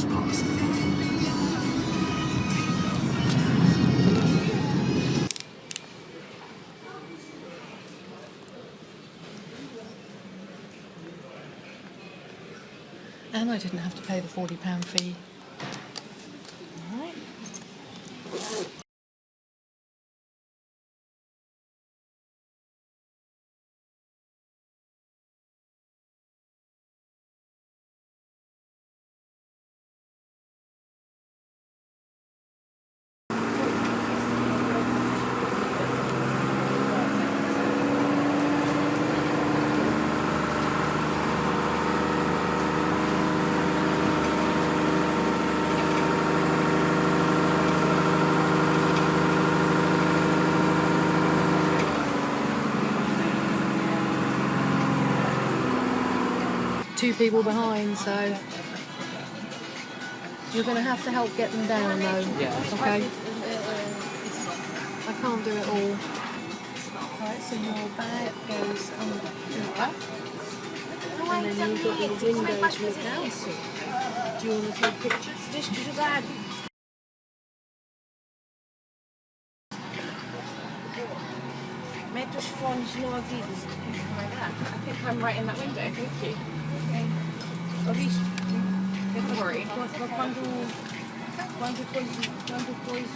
pass. And I didn't have to pay the £40 fee. All right. Two people behind, so you're going to have to help get them down though. Yeah. Okay. I can't do it all. Right, so your bag goes under here. And then you've got your windows with house. Do you want to take pictures? Mete os fones no ouvido. I think I'm right in that window, thank you. Ouviste? Don't worry. Quando